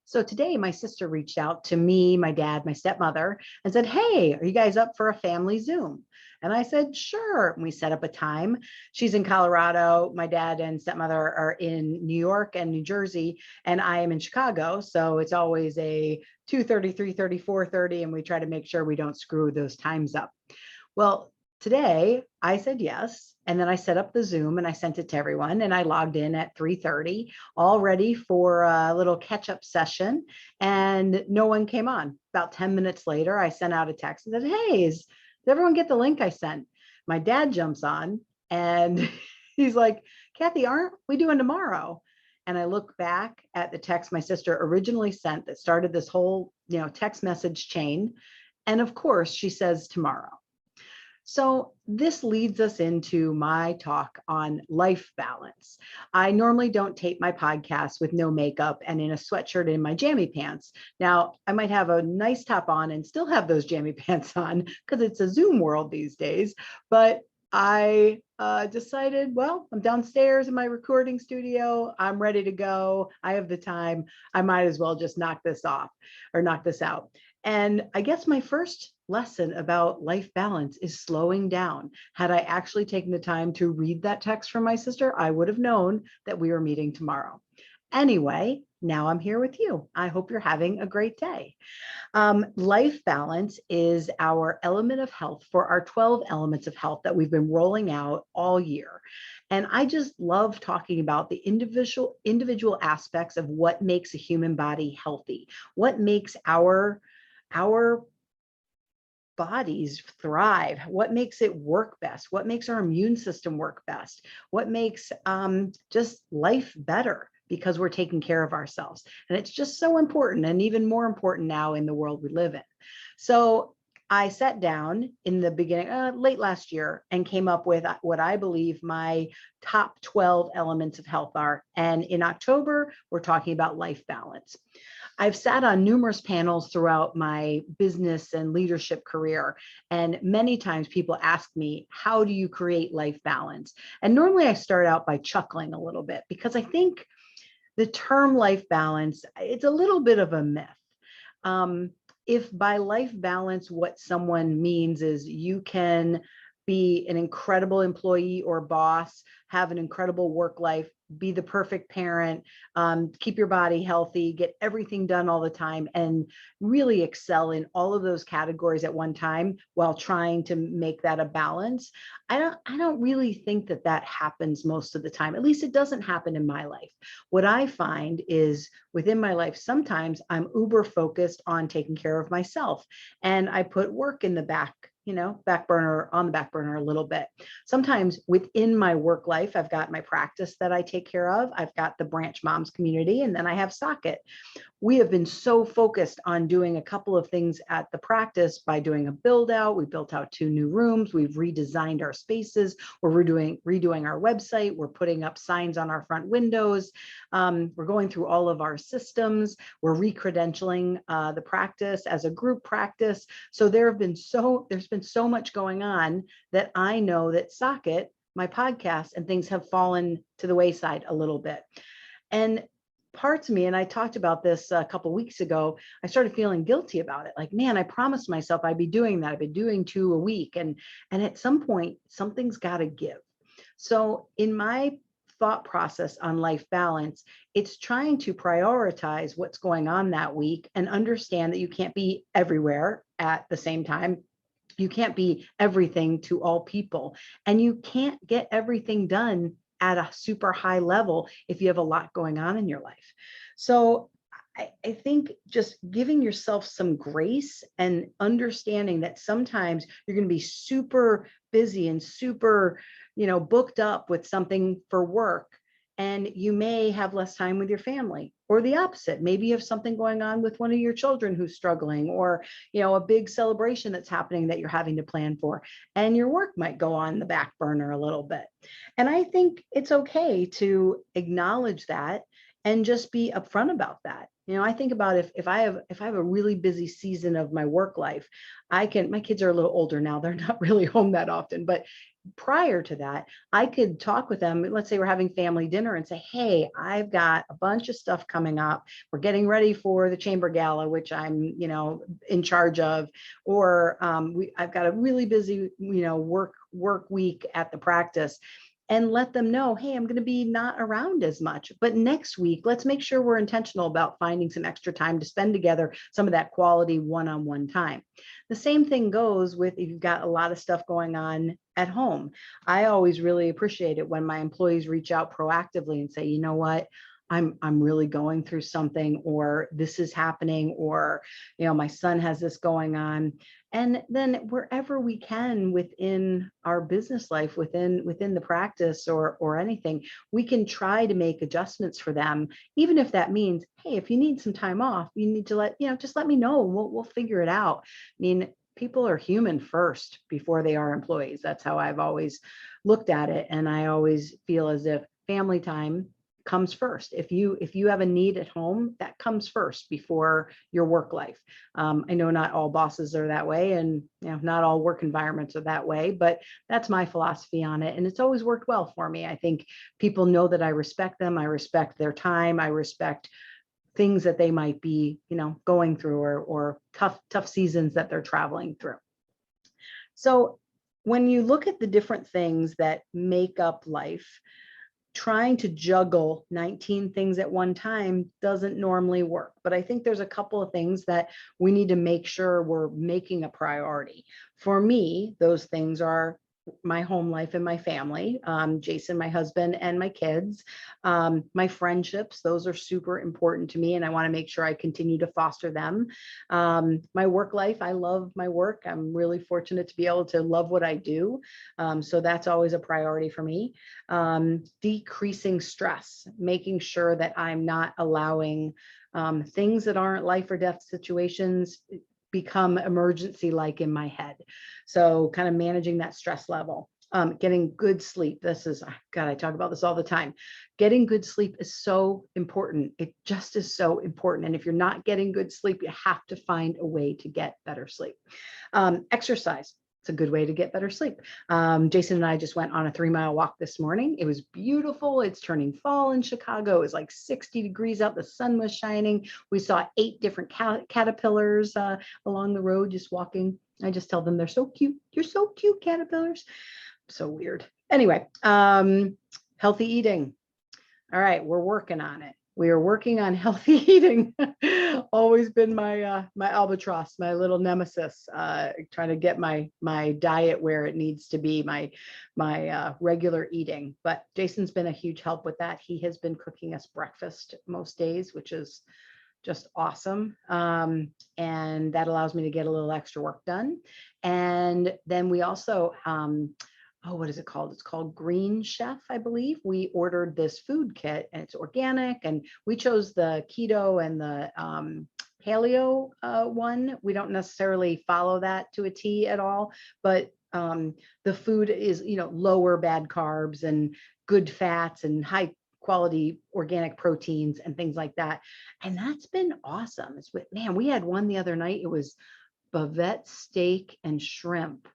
So today my sister reached out to me, my dad, my stepmother, and said, "Hey, are you guys up for a family Zoom?" And I said, "Sure." And we set up a time. She's in Colorado. My dad and stepmother are in New York and New Jersey, and I am in Chicago. So it's always a 2:30, 3:30, 4:30, and we try to make sure we don't screw those times up. Well, today I said yes. And then I set up the Zoom and I sent it to everyone. And I logged in at 3:30, all ready for a little catch up session. And no one came on. About 10 minutes later, I sent out a text and said, "Hey, did everyone get the link I sent?" My dad jumps on and he's like, "Cathy, aren't we doing tomorrow?" And I look back at the text my sister originally sent that started this whole, text message chain. And of course, she says tomorrow. So this leads us into my talk on life balance. I normally don't tape my podcast with no makeup and in a sweatshirt in my jammy pants. Now, I might have a nice top on and still have those jammy pants on because it's a Zoom world these days. But I decided, well, I'm downstairs in my recording studio. I'm ready to go. I have the time. I might as well just knock this off or knock this out. And I guess my first lesson about life balance is slowing down. Had I actually taken the time to read that text from my sister, I would have known that we were meeting tomorrow. Anyway, now I'm here with you. I hope you're having a great day. Life balance is our element of health for our 12 elements of health that we've been rolling out all year. And I just love talking about the individual aspects of what makes a human body healthy, what makes our bodies thrive, what makes it work best, what makes our immune system work best, what makes just life better because we're taking care of ourselves. And it's just so important, and even more important now in the world we live in. So I sat down in the beginning, late last year, and came up with what I believe my top 12 elements of health are. And in October, we're talking about life balance. I've sat on numerous panels throughout my business and leadership career, and many times people ask me, how do you create life balance? And normally I start out by chuckling a little bit because I think the term life balance, it's a little bit of a myth. If by life balance, what someone means is you can be an incredible employee or boss, have an incredible work life, be the perfect parent, keep your body healthy, get everything done all the time, and really excel in all of those categories at one time while trying to make that a balance. I don't really think that happens most of the time. At least it doesn't happen in my life. What I find is within my life, sometimes I'm uber focused on taking care of myself, and I put work in the back on the back burner a little bit. Sometimes within my work life, I've got my practice that I take care of. I've got the branch moms community, and then I have Socket. We have been so focused on doing a couple of things at the practice by doing a build out. We built out 2 new rooms. We've redesigned our spaces. We're redoing our website. We're putting up signs on our front windows. We're going through all of our systems. We're recredentialing the practice as a group practice. So there's been so much going on that I know that Socket, my podcast, and things have fallen to the wayside a little bit. And parts of me, and I talked about this a couple of weeks ago, I started feeling guilty about it. Like, man, I promised myself I'd be doing that. I've been doing 2 a week. And at some point, something's got to give. So in my thought process on life balance, it's trying to prioritize what's going on that week and understand that you can't be everywhere at the same time. You can't be everything to all people, and you can't get everything done at a super high level if you have a lot going on in your life. So I think just giving yourself some grace and understanding that sometimes you're going to be super busy and super, booked up with something for work, and you may have less time with your family, or the opposite. Maybe you have something going on with one of your children who's struggling, or, a big celebration that's happening that you're having to plan for, and your work might go on the back burner a little bit. And I think it's okay to acknowledge that and just be upfront about that. I think about if I have a really busy season of my work life, my kids are a little older now. They're not really home that often, but prior to that, I could talk with them. Let's say we're having family dinner and say, hey, I've got a bunch of stuff coming up. We're getting ready for the chamber gala, which I'm, in charge of, or I've got a really busy, work week at the practice, and let them know, hey, I'm going to be not around as much, but next week, let's make sure we're intentional about finding some extra time to spend together, some of that quality one-on-one time. The same thing goes with if you've got a lot of stuff going on at home. I always really appreciate it when my employees reach out proactively and say, you know what, I'm really going through something, or this is happening, or my son has this going on. And then wherever we can within our business life, within the practice or anything, we can try to make adjustments for them, even if that means, hey, if you need some time off, you need to just let me know. We'll figure it out. I mean, people are human first before they are employees. That's how I've always looked at it. And I always feel as if family time comes first. If you have a need at home, that comes first before your work life. I know not all bosses are that way, and not all work environments are that way, but that's my philosophy on it, and it's always worked well for me. I think people know that I respect them. I respect their time. I respect things that they might be, going through, or tough seasons that they're traveling through. So when you look at the different things that make up life, trying to juggle 19 things at one time doesn't normally work. But I think there's a couple of things that we need to make sure we're making a priority. For me, those things are my home life and my family, Jason, my husband, and my kids, my friendships. Those are super important to me, and I want to make sure I continue to foster them. My work life, I love my work. I'm really fortunate to be able to love what I do. So that's always a priority for me. Decreasing stress, making sure that I'm not allowing things that aren't life or death situations become emergency like in my head. So kind of managing that stress level. Getting good sleep. God, I talk about this all the time. Getting good sleep is so important. It just is so important. And if you're not getting good sleep, you have to find a way to get better sleep. Exercise. It's a good way to get better sleep. Jason and I just went on a 3-mile walk this morning. It was beautiful. It's turning fall in Chicago. It was like 60 degrees out. The sun was shining. We saw 8 different caterpillars along the road just walking. I just tell them they're so cute. You're so cute, caterpillars. So weird. Anyway, healthy eating. All right, we're working on it. We are working on healthy eating. Always been my my albatross, my little nemesis. Trying to get my diet where it needs to be, my regular eating. But Jason's been a huge help with that. He has been cooking us breakfast most days, which is just awesome. And that allows me to get a little extra work done. And then we also what is it called? It's called Green Chef, I believe. We ordered this food kit, and it's organic, and we chose the keto and the paleo one. We don't necessarily follow that to a T at all, but the food is, lower bad carbs and good fats and high quality organic proteins and things like that. And that's been awesome. We had one the other night. It was bavette steak and shrimp,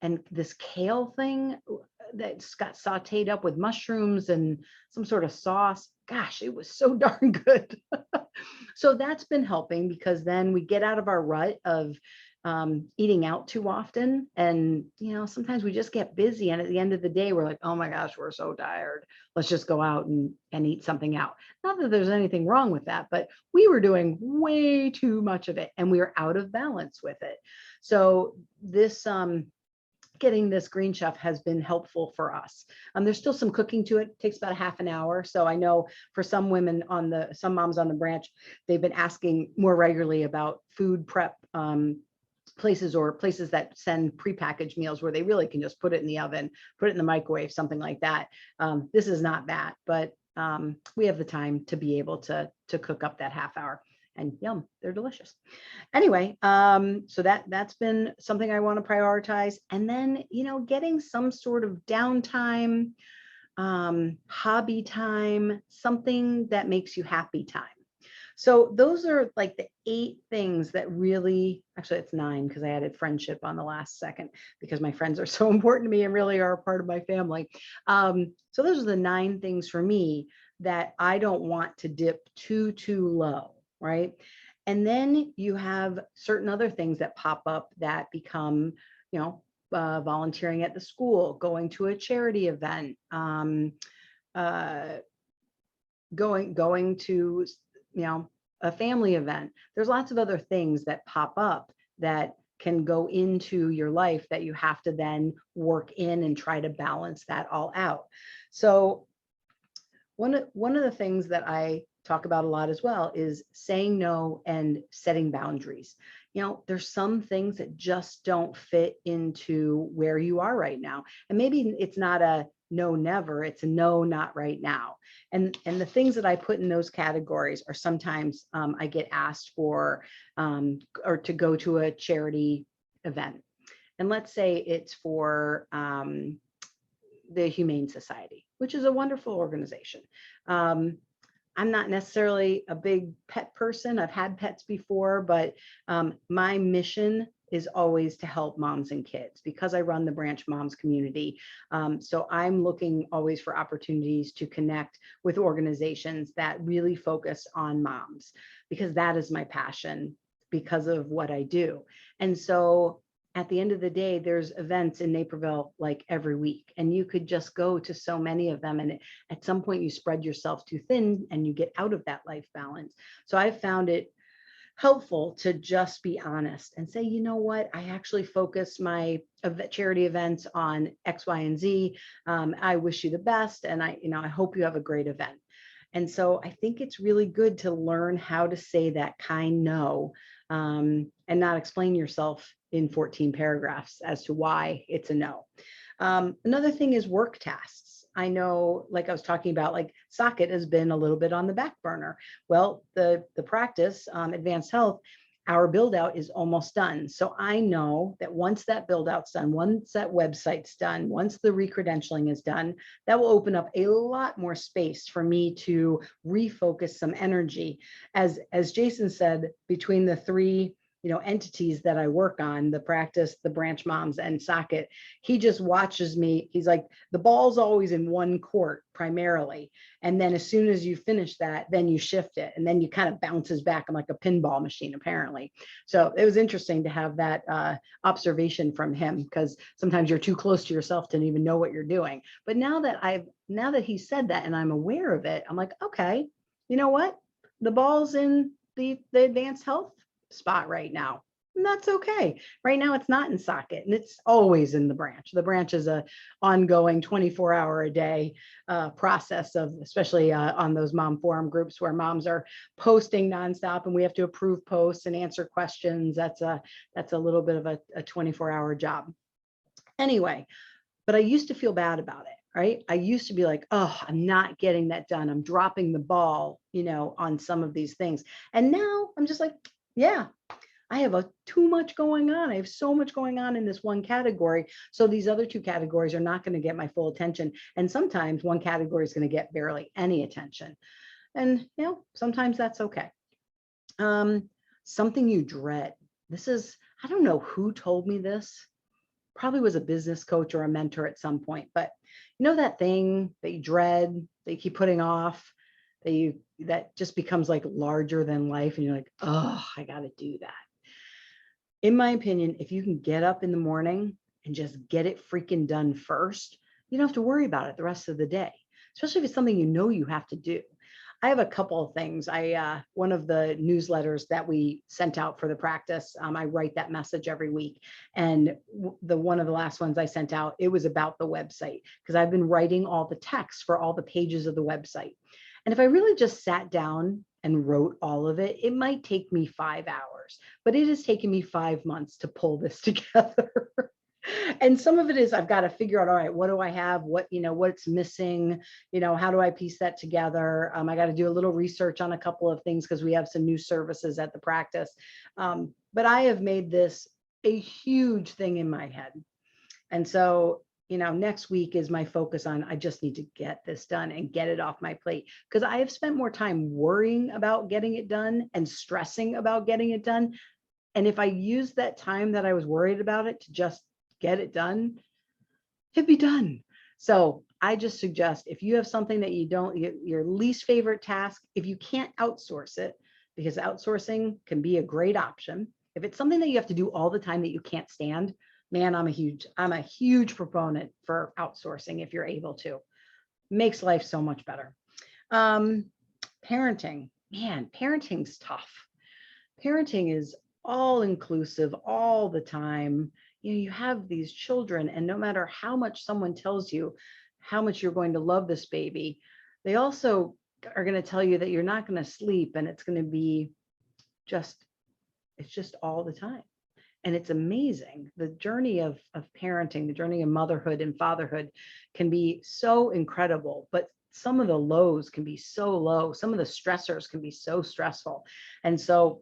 and this kale thing that's got sauteed up with mushrooms and some sort of sauce. Gosh, it was so darn good. So that's been helping, because then we get out of our rut of eating out too often. And, sometimes we just get busy. And at the end of the day, we're like, oh my gosh, we're so tired. Let's just go out and eat something out. Not that there's anything wrong with that, but we were doing way too much of it, and we were out of balance with it. So this, getting this Green Chef has been helpful for us. There's still some cooking to it. It takes about a half an hour. So I know for some some moms on the branch, they've been asking more regularly about food prep places, or places that send prepackaged meals where they really can just put it in the oven, put it in the microwave, something like that. This is not that, but we have the time to be able to cook up that half hour. And yum, they're delicious. Anyway, so that's been something I want to prioritize. And then, getting some sort of downtime, hobby time, something that makes you happy time. So those are like the 8 things that really, actually it's 9 because I added friendship on the last second because my friends are so important to me and really are a part of my family. So those are the 9 things for me that I don't want to dip too low, right? And then you have certain other things that pop up that become, you know, volunteering at the school, going to a charity event, uh, going to, you know, a family event. There's lots of other things that pop up that can go into your life that you have to then work in and try to balance that all out. So one of the things that I talk about a lot as well is saying no and setting boundaries. You know, there's some things that just don't fit into where you are right now. And maybe it's not a no, never, it's a no, not right now. And the things that I put in those categories are sometimes I get asked for or to go to a charity event. And let's say it's for the Humane Society, which is a wonderful organization. I'm not necessarily a big pet person. I've had pets before, but my mission is always to help moms and kids because I run the Branch Moms community. So I'm looking always for opportunities to connect with organizations that really focus on moms because that is my passion because of what I do. And so at the end of the day, there's events in Naperville like every week, and you could just go to so many of them. And at some point, you spread yourself too thin and you get out of that life balance. So I've found it helpful to just be honest and say, you know what, I actually focus my charity events on X, Y, and Z. I wish you the best, and I hope you have a great event. And so I think it's really good to learn how to say that kind no, and not explain yourself in 14 paragraphs as to why it's a no. Another thing is work tasks. I know, like I was talking about, like Socket has been a little bit on the back burner. Well, the practice, Advanced Health, our build out is almost done. So I know that once that build out's done, once that website's done, once the recredentialing is done, that will open up a lot more space for me to refocus some energy. As Jason said, between the 3 entities that I work on, the practice, the Branch Moms, and Socket, he just watches me. He's like, the ball's always in one court primarily. And then as soon as you finish that, then you shift it. And then you kind of bounces back. I'm like a pinball machine, apparently. So it was interesting to have that observation from him, because sometimes you're too close to yourself to even know what you're doing. But now that he said that and I'm aware of it, I'm like, okay, you know what? The ball's in the Advanced Health spot right now. And that's okay. Right now it's not in Socket, and it's always in the branch. The branch is a ongoing 24-hour a day process of, especially on those mom forum groups where moms are posting nonstop and we have to approve posts and answer questions. That's a little bit of a 24-hour job. Anyway, but I used to feel bad about it, right? I used to be like, oh, I'm not getting that done. I'm dropping the ball, on some of these things. And now I'm just like, yeah, I have too much going on. I have so much going on in this one category. So these other 2 categories are not going to get my full attention. And sometimes one category is going to get barely any attention. And, sometimes that's okay. Something you dread. I don't know who told me this. Probably was a business coach or a mentor at some point, but that thing that you dread, that you keep putting off, that just becomes like larger than life, and you're like, oh, I got to do that. In my opinion, if you can get up in the morning and just get it freaking done first, you don't have to worry about it the rest of the day, especially if it's something you have to do. I have a couple of things. One of the newsletters that we sent out for the practice, I write that message every week. And one of the last ones I sent out, it was about the website, because I've been writing all the text for all the pages of the website. And if I really just sat down and wrote all of it, it might take me 5 hours, but it has taken me 5 months to pull this together. And some of it is I've got to figure out, all right, what do I have? What's missing? How do I piece that together? I got to do a little research on a couple of things because we have some new services at the practice. But I have made this a huge thing in my head. And so next week is my focus on, I just need to get this done and get it off my plate. Because I have spent more time worrying about getting it done and stressing about getting it done. And if I use that time that I was worried about it to just get it done, it'd be done. So I just suggest, if you have something that you don't, your least favorite task, if you can't outsource it, because outsourcing can be a great option. If it's something that you have to do all the time that you can't stand, man, I'm a huge proponent for outsourcing if you're able to. Makes life so much better. Parenting, man, parenting's tough. Parenting is all inclusive all the time. You have these children, and no matter how much someone tells you how much you're going to love this baby, they also are going to tell you that you're not going to sleep, and it's going to be it's just all the time. And it's amazing. The journey of parenting, the journey of motherhood and fatherhood can be so incredible, but some of the lows can be so low. Some of the stressors can be so stressful. And so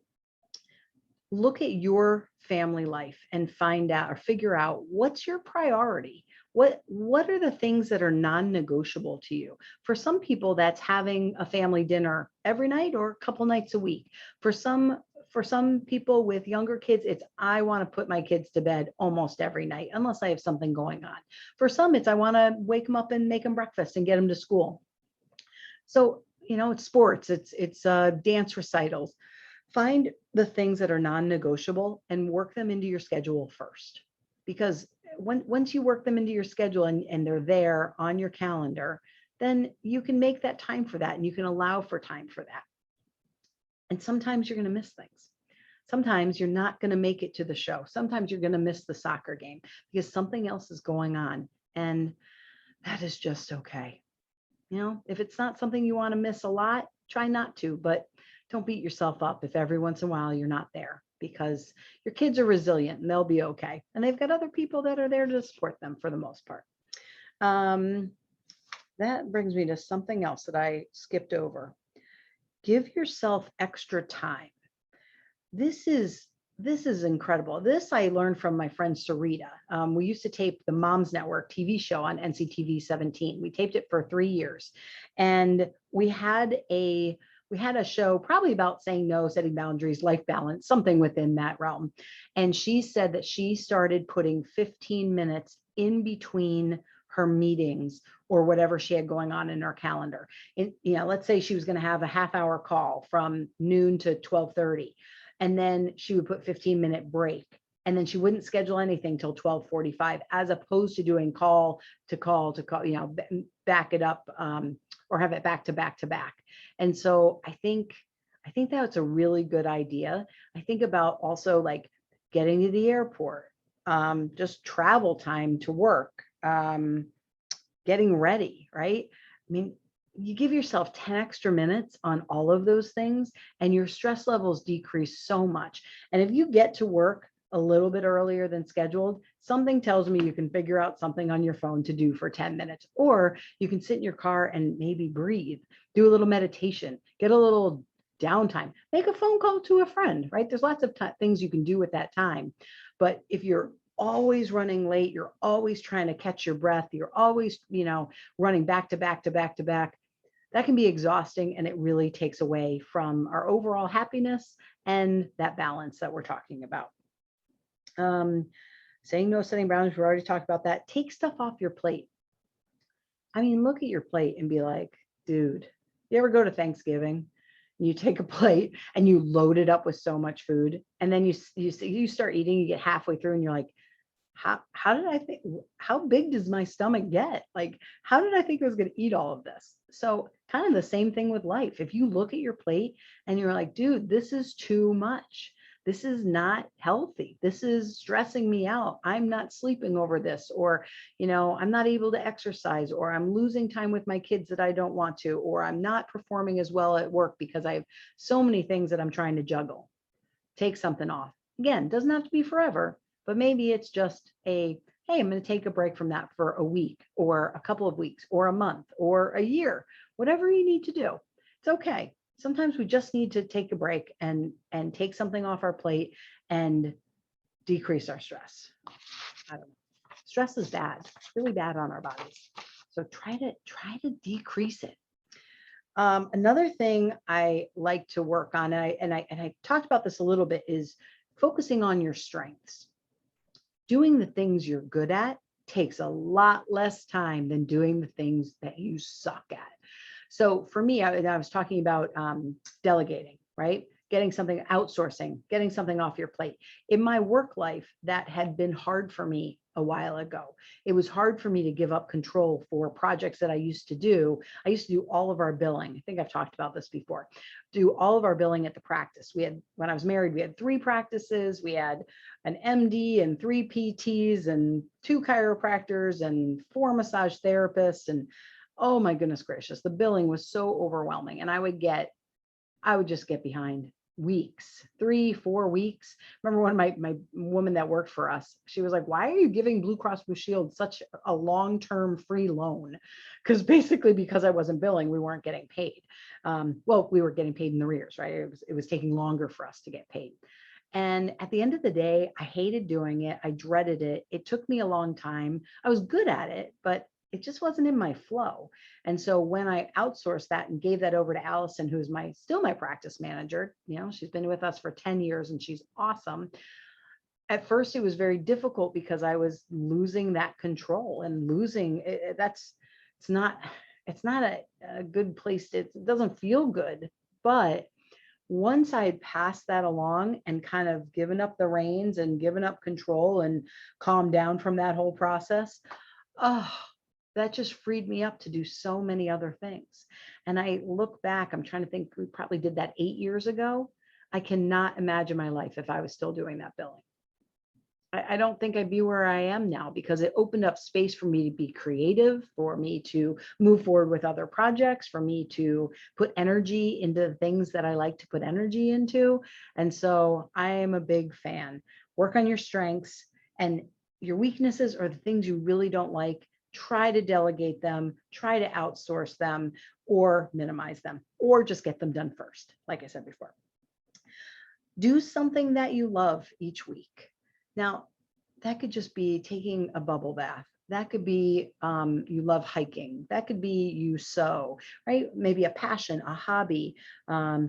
look at your family life and find out or figure out what's your priority. What are the things that are non-negotiable to you? For some people, that's having a family dinner every night or a couple nights a week. For some people with younger kids, it's I want to put my kids to bed almost every night, unless I have something going on. For some, it's I want to wake them up and make them breakfast and get them to school. So, it's sports, it's dance recitals. Find the things that are non-negotiable and work them into your schedule first. Because once you work them into your schedule and they're there on your calendar, then you can make that time for that and you can allow for time for that. And sometimes you're going to miss things. Sometimes you're not going to make it to the show. Sometimes you're going to miss the soccer game because something else is going on. And that is just okay. If it's not something you want to miss a lot, try not to, but don't beat yourself up if every once in a while you're not there, because your kids are resilient and they'll be okay. And they've got other people that are there to support them for the most part. That brings me to something else that I skipped over. Give yourself extra time. This is incredible. This I learned from my friend Sarita. We used to tape the Moms Network TV show on NCTV 17. We taped it for 3 years, and we had a show probably about saying no, setting boundaries, life balance, something within that realm. And she said that she started putting 15 minutes in between her meetings or whatever she had going on in her calendar. Let's say she was going to have a half-hour call from noon to 12:30. And then she would put 15-minute break. And then she wouldn't schedule anything till 12:45, as opposed to doing call to call, back it up or have it back to back to back. And so I think that's a really good idea. I think about also like getting to the airport, just travel time to work, getting ready, right? I mean, you give yourself 10 extra minutes on all of those things and your stress levels decrease so much. And if you get to work a little bit earlier than scheduled, something tells me you can figure out something on your phone to do for 10 minutes, or you can sit in your car and maybe breathe, do a little meditation, get a little downtime, make a phone call to a friend, right? There's lots of things you can do with that time. But if you're always running late, you're always trying to catch your breath, you're always, running back to back to back to back, that can be exhausting, and it really takes away from our overall happiness and that balance that we're talking about. Saying no, setting boundaries, we already talked about that. Take stuff off your plate. I mean, look at your plate and be like, dude, you ever go to Thanksgiving and you take a plate and you load it up with so much food, and then you start eating, you get halfway through and you're like, how did I think, how big does my stomach get? Like, how did I think I was going to eat all of this? So kind of the same thing with life. If you look at your plate and you're like, dude, this is too much. This is not healthy. This is stressing me out. I'm not sleeping over this, or, I'm not able to exercise, or I'm losing time with my kids that I don't want to, or I'm not performing as well at work because I have so many things that I'm trying to juggle. Take something off. Again, doesn't have to be forever, but maybe it's just hey, I'm going to take a break from that for a week or a couple of weeks or a month or a year, whatever you need to do. It's okay. Sometimes we just need to take a break and take something off our plate and decrease our stress. I don't know. Stress is bad. It's really bad on our bodies. So try to decrease it. Another thing I like to work on, and I talked about this a little bit, is focusing on your strengths. Doing the things you're good at takes a lot less time than doing the things that you suck at. So for me, I was talking about delegating, right? Getting something, outsourcing, getting something off your plate. In my work life, that had been hard for me a while ago. It was hard for me to give up control for projects that I used to do. I used to do all of our billing. I think I've talked about this before. Do all of our billing at the practice. We had, when I was married, we had 3 practices. We had an MD and 3 PTs and 2 chiropractors and 4 massage therapists. And oh my goodness gracious, the billing was so overwhelming. And I would just get behind weeks, 3-4 weeks. Remember when my woman that worked for us, she was like, why are you giving Blue Cross Blue Shield such a long-term free loan? Because basically, because I wasn't billing, we weren't getting paid. Well, we were getting paid in arrears, right? It was taking longer for us to get paid. And at the end of the day, I hated doing it. I dreaded it. It took me a long time. I was good at it, but it just wasn't in my flow. And so when I outsourced that and gave that over to Allison, who's still my practice manager, she's been with us for 10 years and she's awesome. At first, it was very difficult because I was losing that control and losing it's not a good place. It doesn't feel good. But once I had passed that along and kind of given up the reins and given up control and calmed down from that whole process, that just freed me up to do so many other things. And I look back, I'm trying to think, we probably did that 8 years ago. I cannot imagine my life if I was still doing that billing. I don't think I'd be where I am now, because it opened up space for me to be creative, for me to move forward with other projects, for me to put energy into the things that I like to put energy into. And so I am a big fan. Work on your strengths, and your weaknesses are the things you really don't like. Try to delegate them, try to outsource them, or minimize them, or just get them done first. Like I said before, do something that you love each week. Now, that could just be taking a bubble bath. That could be you love hiking. That could be you sew, right? Maybe a passion, a hobby,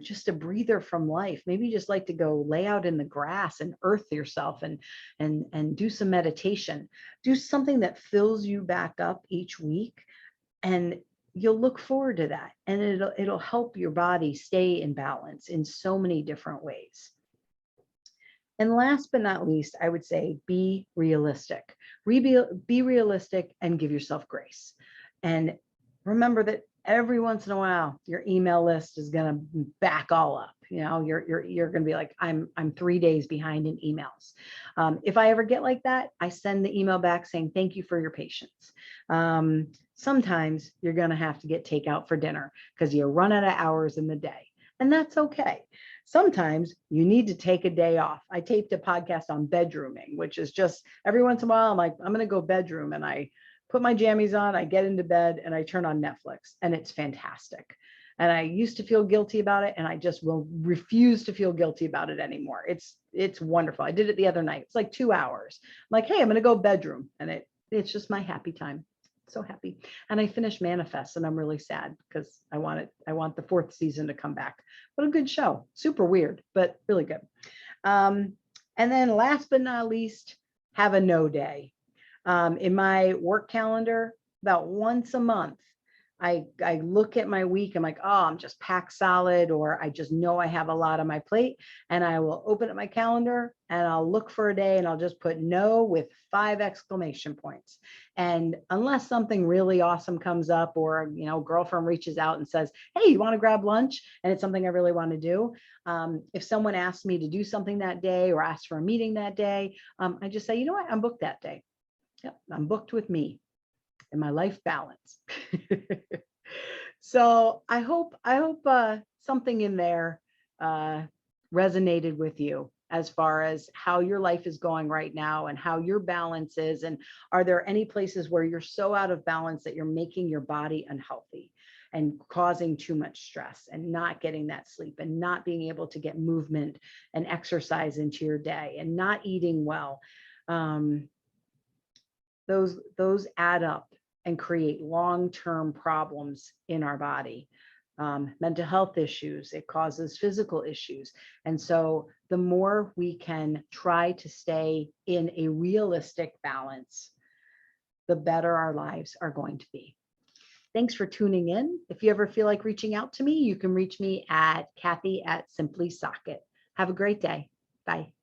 just a breather from life. Maybe you just like to go lay out in the grass and earth yourself and do some meditation. Do something that fills you back up each week, and you'll look forward to that. And it'll help your body stay in balance in so many different ways. And last but not least, I would say be realistic. Be realistic and give yourself grace. And remember that every once in a while, your email list is going to back all up. You're going to be like, I'm 3 days behind in emails. If I ever get like that, I send the email back saying, thank you for your patience. Sometimes you're going to have to get takeout for dinner because you run out of hours in the day. And that's okay. Sometimes you need to take a day off. I taped a podcast on bedrooming, which is just every once in a while, I'm like, I'm going to go bedroom, and I put my jammies on, I get into bed, and I turn on Netflix, and it's fantastic. And I used to feel guilty about it, and I just will refuse to feel guilty about it anymore. It's wonderful. I did it the other night. It's like 2 hours. I'm like, hey, I'm going to go bedroom, and it's just my happy time. So happy. And I finished Manifest, and I'm really sad because I want the 4th season to come back. What a good show. Super weird, but really good. And then last but not least, have a no day. In my work calendar, about once a month, I look at my week. I'm like, oh, I'm just packed solid, or I just know I have a lot on my plate, and I will open up my calendar and I'll look for a day, and I'll just put no with 5 exclamation points. And unless something really awesome comes up, or girlfriend reaches out and says, hey, you want to grab lunch, and it's something I really want to do. If someone asks me to do something that day or asks for a meeting that day, I just say, you know what, I'm booked that day. Yep, I'm booked with me and my life balance. So I hope something in there resonated with you as far as how your life is going right now and how your balance is. And are there any places where you're so out of balance that you're making your body unhealthy and causing too much stress and not getting that sleep and not being able to get movement and exercise into your day and not eating well? those add up and create long-term problems in our body. Mental health issues, it causes physical issues. And so the more we can try to stay in a realistic balance, the better our lives are going to be. Thanks for tuning in. If you ever feel like reaching out to me, you can reach me at Cathy at Simply Socket. Have a great day. Bye.